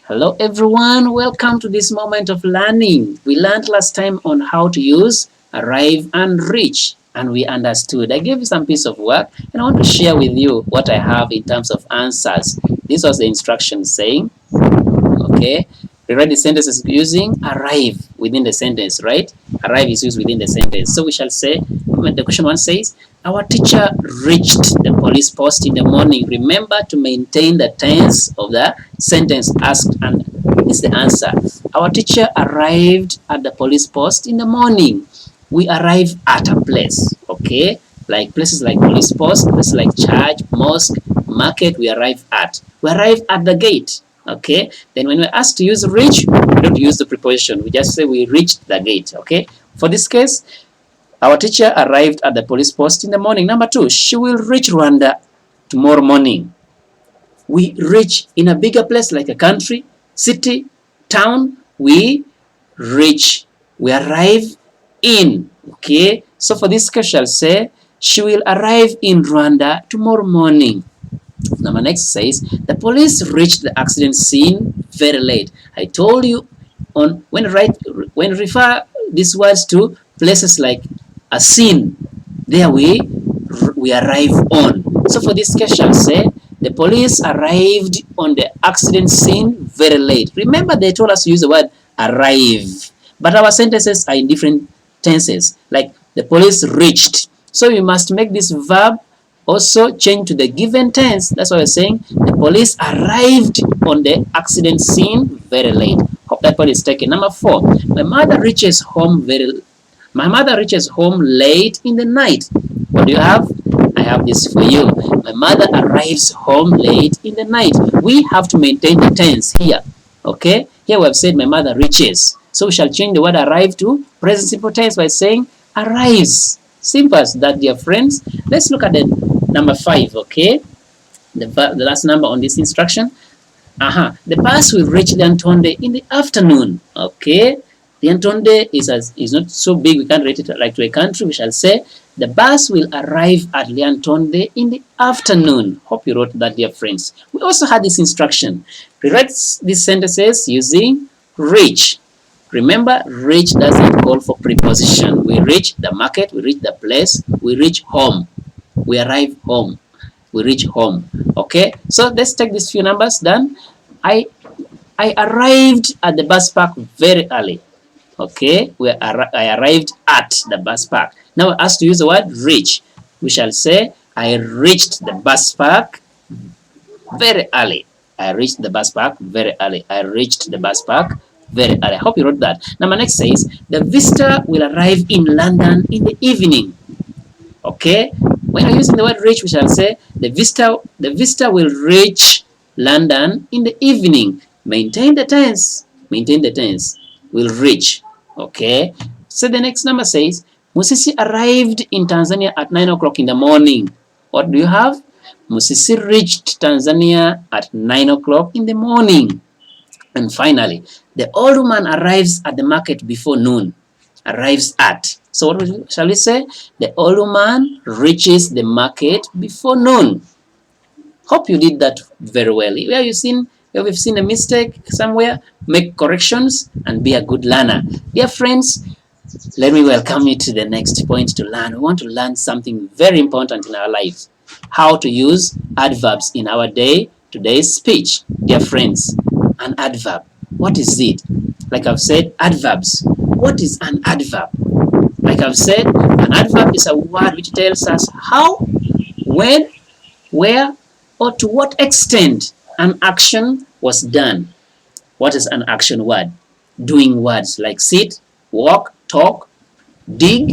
Hello everyone, welcome to this moment of learning. We learned last time on how to use arrive and reach, and we understood. I gave you some piece of work and I want to share with you what I have in terms of answers. This was the instruction saying, okay, rewrite the sentences using arrive within the sentence, right? Arrive is used within the sentence. So we shall say, the question 1 says, our teacher reached the police post in the morning. Remember to maintain the tense of the sentence asked, and this is the answer. Our teacher arrived at the police post in the morning. We arrive at a place, okay? Like places like police post, places like church, mosque, market, we arrive at. We arrive at the gate, okay? Then when we're asked to use reach, we don't use the preposition. We just say we reached the gate, okay? For this case, our teacher arrived at the police post in the morning. Number 2, she will reach Rwanda tomorrow morning. We reach in a bigger place like a country, city, town. We reach, we arrive in, okay? So for this case, I'll say, she will arrive in Rwanda tomorrow morning. Number next says, the police reached the accident scene very late. I told you on when refer these words to places like a scene, there we arrive on. So for this case, I'll say, the police arrived on the accident scene very late. Remember, they told us to use the word arrive, but our sentences are in different tenses, like the police reached. So you must make this verb also change to the given tense. That's why we're saying the police arrived on the accident scene very late. Hope that point is taken. Number 4, my mother reaches home late in the night. What do you have? I have this for you. My mother arrives home late in the night. We have to maintain the tense here, okay? Here we have said my mother reaches. So we shall change the word arrive to present simple tense by saying arrives. Simple as that, dear friends. Let's look at the number 5, okay? The last number on this instruction. The bus will reach Liantonde in the afternoon, okay? Liantonde is not so big, we can't rate it like to a country. We shall say the bus will arrive at Liantonde in the afternoon. Hope you wrote that, dear friends. We also had this instruction. Rewrite these sentences using reach. Remember, reach doesn't call for preposition. We reach the market, we reach the place, we reach home. We arrive home. We reach home. Okay? So let's take these few numbers done. I arrived at the bus park very early. Okay? I arrived at the bus park. Now we're asked to use the word reach. We shall say, I reached the bus park very early. I reached the bus park very early. I reached the bus park very early. I hope you wrote that. Number next says, the visitor will arrive in London in the evening. Okay? When we're using the word reach, we shall say, the visitor will reach London in the evening. Maintain the tense. Maintain the tense. Will reach. Okay? So the next number says, Musisi arrived in Tanzania at 9 o'clock in the morning. What do you have? Musisi reached Tanzania at 9 o'clock in the morning. And finally, the old woman arrives at the market before noon. Arrives at. So what shall we say? The old woman reaches the market before noon. Hope you did that very well. Where you've seen a mistake somewhere, make corrections and be a good learner. Dear friends, let me welcome you to the next point to learn. We want to learn something very important in our lives. How to use adverbs in our today's speech. Dear friends, an adverb. What is it? Like I've said, adverbs. What is an adverb? Like I've said, an adverb is a word which tells us how, when, where, or to what extent an action was done. What is an action word? Doing words like sit, walk, talk, dig,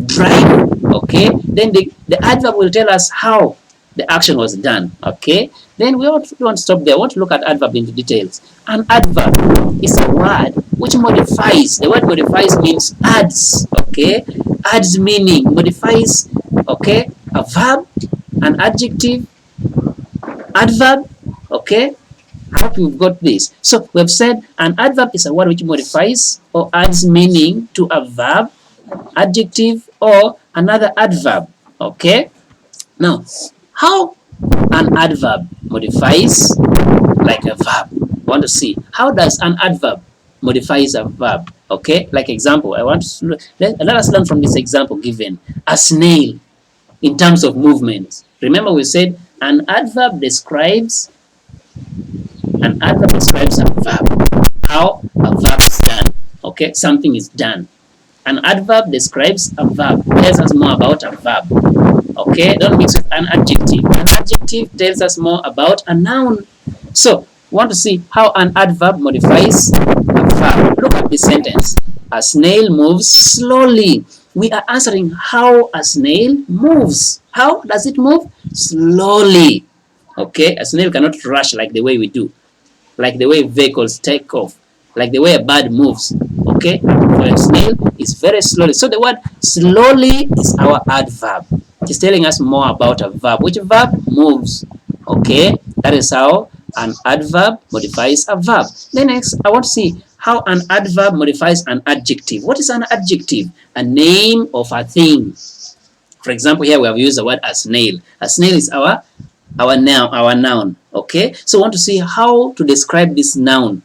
drive, okay? Then the adverb will tell us how the action was done, okay? Then we don't stop there. We want to look at adverb into details. An adverb is a word which modifies. The word modifies means adds, okay? Adds meaning, modifies, okay? A verb, an adjective, adverb, okay? I hope you've got this. So we have said an adverb is a word which modifies or adds meaning to a verb, adjective, or another adverb, okay? Now, how an adverb modifies like a verb. want to see how does an adverb modifies a verb. Okay, like example, let us learn from this example given. A snail in terms of movement. Remember we said an adverb describes a verb. How a verb is done. Okay, something is done. An adverb describes a verb, tells us more about a verb. Okay, don't mix with an adjective. An adjective tells us more about a noun. So, we want to see how an adverb modifies a verb. Look at this sentence. A snail moves slowly. We are answering how a snail moves. How does it move? Slowly. Okay, a snail cannot rush like the way we do, like the way vehicles take off, like the way a bird moves. Okay, for a snail is very slowly. So the word slowly is our adverb. It is telling us more about a verb. Which verb? Moves. Okay, that is how an adverb modifies a verb. Then next, I want to see how an adverb modifies an adjective. What is an adjective? A name of a thing. For example, here we have used the word a snail. A snail is our noun. Okay, so I want to see how to describe this noun.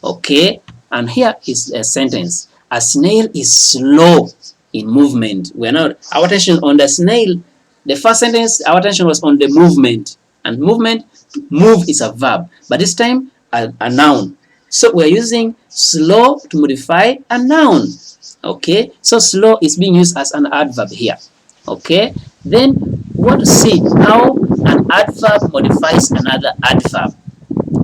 Okay, and here is a sentence. A snail is slow in movement. We're not, our attention on the snail. The first sentence, our attention was on the movement. And movement, move is a verb. But this time, a noun. So we're using slow to modify a noun. Okay, so slow is being used as an adverb here. Okay, then we want to see how an adverb modifies another adverb.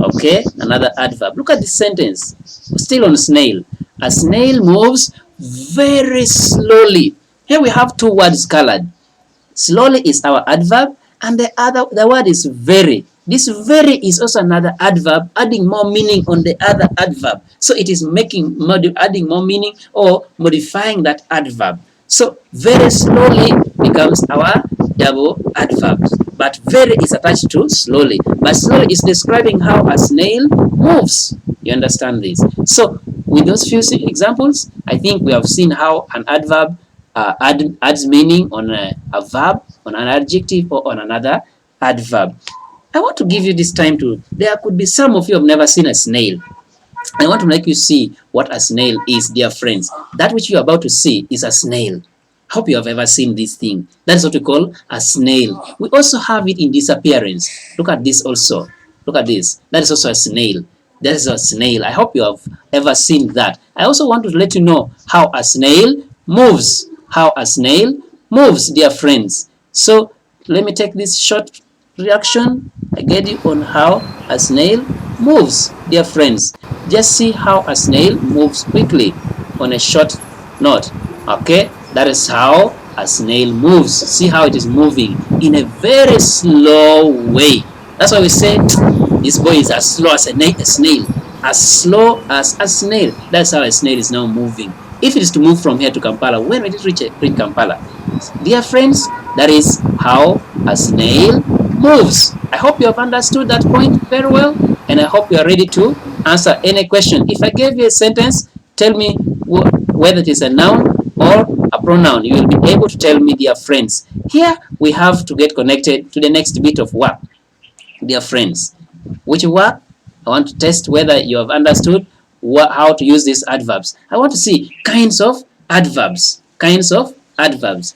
Okay, another adverb. Look at this sentence. Still on snail. A snail moves very slowly. Here we have two words colored. Slowly is our adverb, and the word is very. This very is also another adverb, adding more meaning on the other adverb. So it is adding more meaning or modifying that adverb. So very slowly becomes our double adverb. But very is attached to slowly. But slowly is describing how a snail moves. You understand this? So with those few examples, I think we have seen how an adverb adds meaning on a verb, on an adjective, or on another adverb. I want to give you this time to, there could be some of you have never seen a snail. I want to make you see what a snail is, dear friends. That which you are about to see is a snail. I hope you have ever seen this thing. That is what we call a snail. We also have it in disappearance. Look at this also. Look at this. That is also a snail. That is a snail. I hope you have ever seen that. I also want to let you know how a snail moves. How a snail moves, dear friends. So let me take this short reaction I get you on how a snail moves, dear friends. Just see how a snail moves quickly on a short note. Okay, that is how a snail moves. See how it is moving in a very slow way. That's why we say this boy is as slow as a snail. As slow as a snail. That's how a snail is now moving. If it is to move from here to Kampala, when will it reach Kampala? Dear friends, that is how a snail moves. I hope you have understood that point very well, and I hope you are ready to answer any question. If I gave you a sentence, tell me whether it is a noun or a pronoun. You will be able to tell me, dear friends. Here we have to get connected to the next bit of work, dear friends. Which work? I want to test whether you have understood how to use these adverbs. I want to see kinds of adverbs. Kinds of adverbs.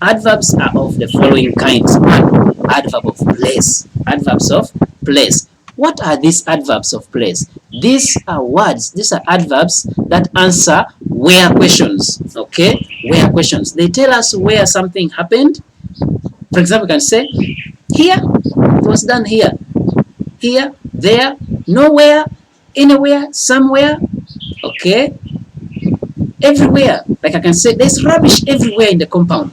Adverbs are of the following kinds. One, adverb of place. Adverbs of place. What are these adverbs of place? These are words, these are adverbs that answer where questions. Okay? Where questions. They tell us where something happened. For example, you can say, here, it was done here. Here, there, nowhere, anywhere, somewhere. Okay? Everywhere. Like I can say, there's rubbish everywhere in the compound.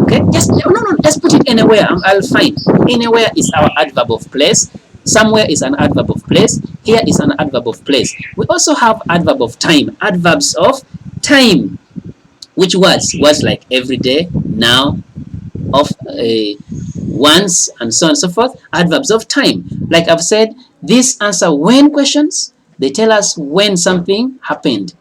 Okay? Just put it anywhere. I'll find. Anywhere is our adverb of place. Somewhere is an adverb of place. Here is an adverb of place. We also have adverb of time. Adverbs of time. Which words? Words like every day, now, of, once, and so on and so forth. Adverbs of time. Like I've said, these answer when questions. They tell us when something happened.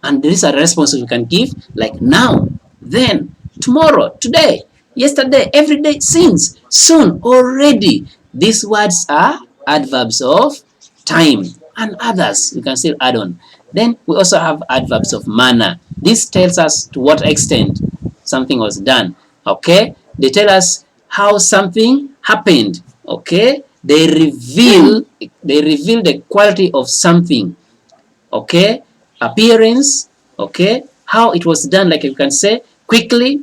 And these are responses we can give, like now, then, tomorrow, today, yesterday, every day, since, soon, already. These words are adverbs of time, and others you can still add on. Then we also have adverbs of mana. This tells us to what extent something was done. Okay, they tell us how something happened. Okay, they reveal the quality of something. Okay, appearance. Okay, how it was done, like you can say quickly.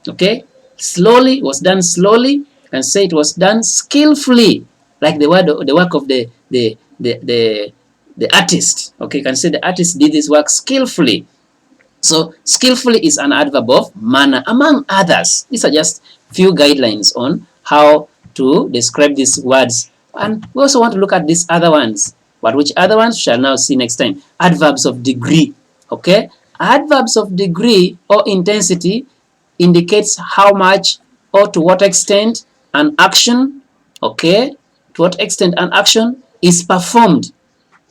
Okay, slowly, it was done slowly. You can say it was done skillfully, like the work of the artist. Okay, you can say the artist did this work skillfully. So skillfully is an adverb of manner, among others. These are just few guidelines on how to describe these words. And we also want to look at these other ones. But which other ones shall now see next time? Adverbs of degree. Okay? Adverbs of degree or intensity indicates how much or to what extent an action, okay, to what extent an action is performed.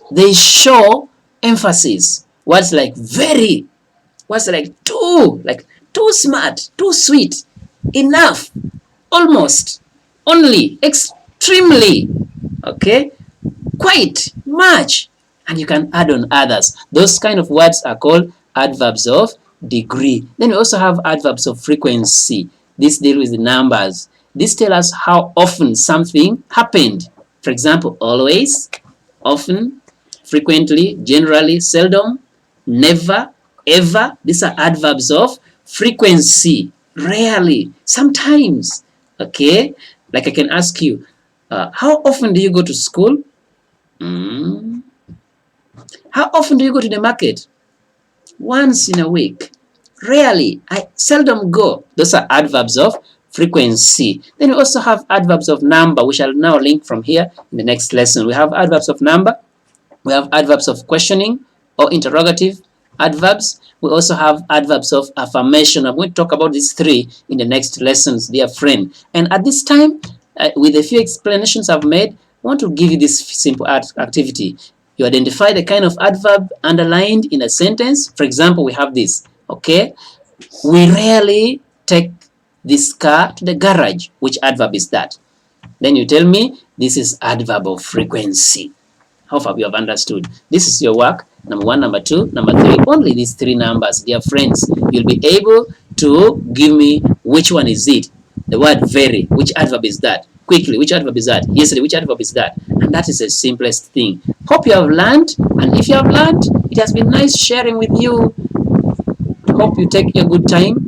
They show emphasis. Words like very, words like too smart, too sweet, enough, almost, only, extremely, okay, quite, much, and you can add on others. Those kind of words are called adverbs of degree. Then we also have adverbs of frequency. This deal with the numbers. This tell us how often something happened. For example, always, often, frequently, generally, seldom, never, ever. These are adverbs of frequency. Rarely, sometimes. Okay, like I can ask you, how often do you go to school? How often do you go to the market? Once in a week. Rarely. I seldom go. Those are adverbs of frequency. Then we also have adverbs of number. We shall now link from here in the next lesson. We have adverbs of number. We have adverbs of questioning or interrogative adverbs. We also have adverbs of affirmation. I'm going to talk about these three in the next lessons, dear friend. And at this time, with a few explanations I've made, I want to give you this simple activity. You identify the kind of adverb underlined in a sentence. For example, we have this, okay? We rarely take this car to the garage. Which adverb is that? Then you tell me this is adverb of frequency. How far you have understood? This is your work. Number 1, number 2, number 3. Only these 3 numbers, dear friends. You'll be able to give me which one is it. The word very, which adverb is that? Quickly, which adverb is that? Yesterday, which adverb is that? And that is the simplest thing. Hope you have learned. And if you have learned, it has been nice sharing with you. Hope you take your good time.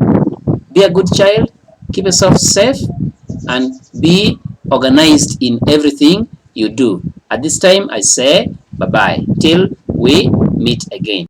Be a good child. Keep yourself safe. And be organized in everything you do. At this time, I say bye-bye till we meet again.